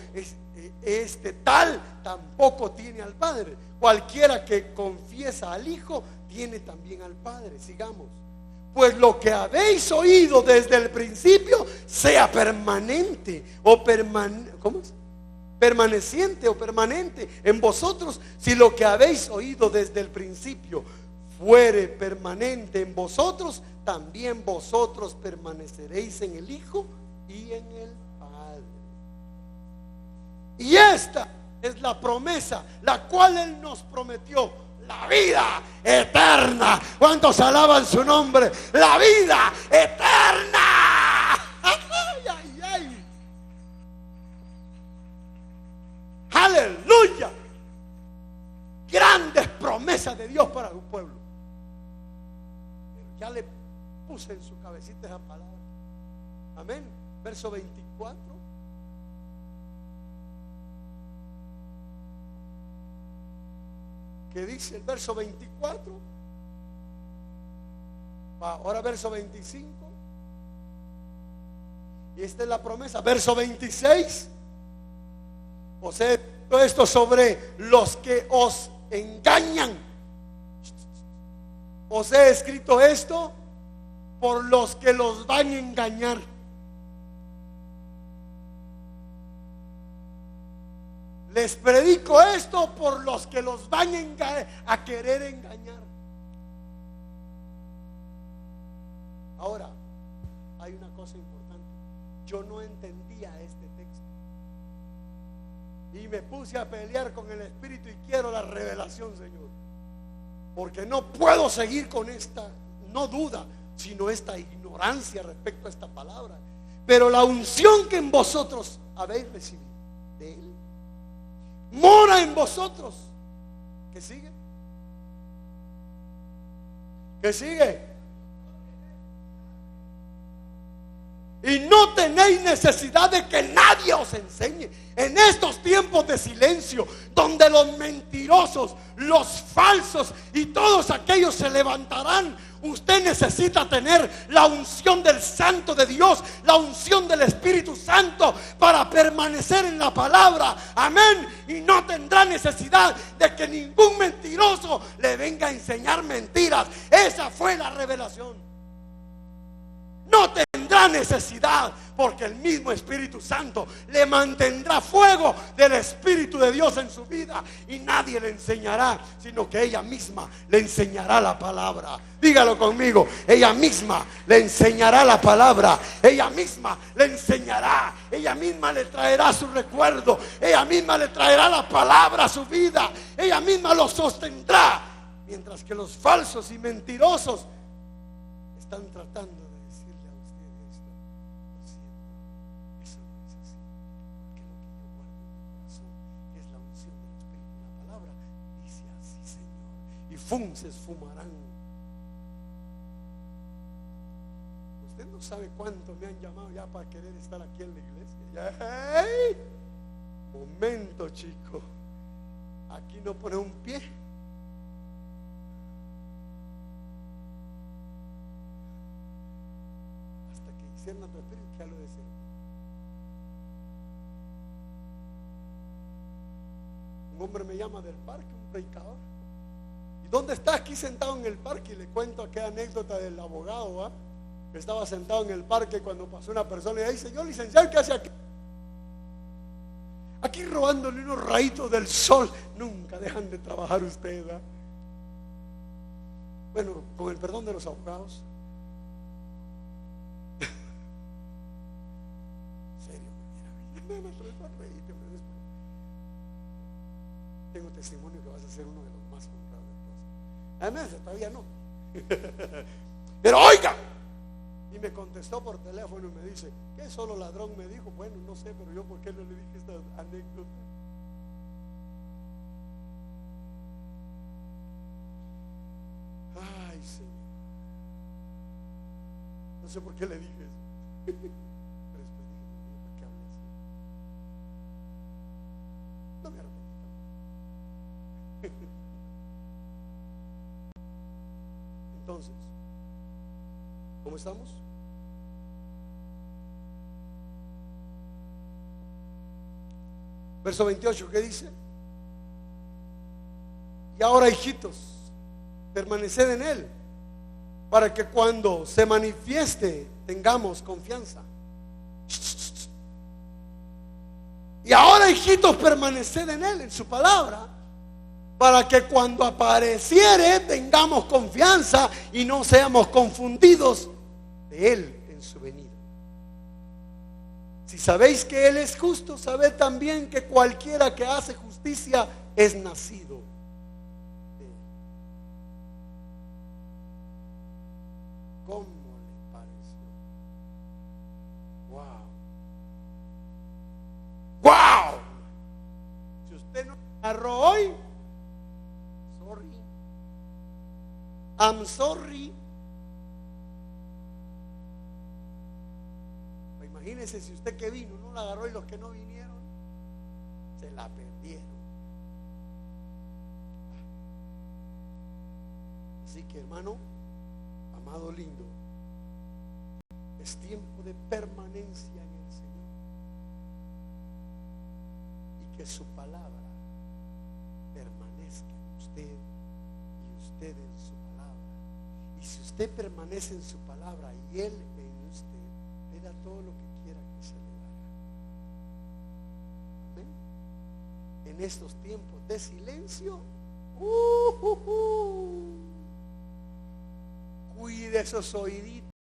este tal tampoco tiene al Padre. Cualquiera que confiesa al Hijo, tiene también al Padre. Sigamos. Pues lo que habéis oído desde el principio, sea permanente o ¿cómo es? Permaneciente o permanente en vosotros. Si lo que habéis oído desde el principio fuere permanente en vosotros, también vosotros permaneceréis en el Hijo y en el Padre. Y esta es la promesa, la cual Él nos prometió: la vida eterna. ¿Cuántos alaban su nombre? La vida eterna. Ay, ay, ay. Aleluya. Grandes promesas de Dios para su pueblo. Pero ya le puse en su cabecita esa palabra. Amén. Verso 24. ¿Qué dice el verso 24? Ahora verso 25. Y esta es la promesa. Verso 26. Os he escrito esto sobre los que os engañan. Os he escrito esto por los que los van a engañar. Les predico esto por los que los van a querer engañar. Ahora, hay una cosa importante. Yo no entendía este texto y me puse a pelear con el Espíritu, y quiero la revelación, Señor, porque no puedo seguir con esta, no duda, sino esta ignorancia respecto a esta palabra. Pero la unción que en vosotros habéis recibido de Él mora en vosotros. ¿Qué sigue? ¿Qué sigue? Y no tenéis necesidad de que nadie os enseñe. En estos tiempos de silencio, donde los mentirosos, los falsos y todos aquellos se levantarán, usted necesita tener la unción del Santo de Dios, la unción del Espíritu Santo, para permanecer en la palabra. Amén. Y no tendrá necesidad de que ningún mentiroso le venga a enseñar mentiras. Esa fue la revelación. No tendrá necesidad, porque el mismo Espíritu Santo le mantendrá fuego del Espíritu de Dios en su vida, y nadie le enseñará, sino que ella misma le enseñará la palabra. Dígalo conmigo: ella misma le enseñará la palabra, ella misma le enseñará, ella misma le traerá su recuerdo, ella misma le traerá la palabra a su vida, ella misma lo sostendrá, mientras que los falsos y mentirosos están tratando de decirle a usted esto. Lo siento, eso no es así, porque lo que yo guardo en mi corazón, que es la unción del Espíritu, la palabra, dice así, Señor, y se esfumarán. Usted no sabe cuánto me han llamado ya para querer estar aquí en la iglesia. ¡Hey! Momento, chico, aquí no pone un pie. A tu espíritu que ya lo deseo. Un hombre me llama del parque, un predicador. ¿Y ¿Dónde está? Aquí sentado en el parque. Y le cuento aquella anécdota del abogado, ¿va? Que estaba sentado en el parque cuando pasó una persona y le dice: señor licenciado, ¿qué hace aquí? Aquí robándole unos rayitos del sol. Nunca dejan de trabajar ustedes, ¿va? Bueno, con el perdón de los abogados. En serio, mira, tengo testimonio que vas a ser uno de los más honrados. Además, todavía no. Pero oiga. Y me contestó por teléfono y me dice: ¿qué solo ladrón? Me dijo. Bueno, no sé, pero yo ¿por qué no le dije esta anécdota? Ay, Señor. No sé por qué le dije eso. Pero después dije: ¿por qué hablé así? No me arrepentí. Entonces, ¿cómo estamos? Verso 28, ¿qué dice? Y ahora, hijitos, permaneced en él, para que cuando se manifieste tengamos confianza. Y ahora, hijitos, permaneced en él, en su palabra, para que cuando apareciere tengamos confianza y no seamos confundidos de él en su venida. Si sabéis que él es justo, sabed también que cualquiera que hace justicia es nacido de él. ¿Cómo le pareció? ¡Wow! Si usted no agarró hoy, sorry, I'm sorry. Imagínese si usted que vino no la agarró y los que no vinieron se la perdieron. Así que, hermano, amado lindo, es tiempo de permanencia en el Señor y que su palabra permanezca en usted y usted en su palabra. Y si usted permanece en su palabra y Él en usted, le da todo lo que quiera que se le dará. Amén. En estos tiempos de silencio, cuide esos oíditos.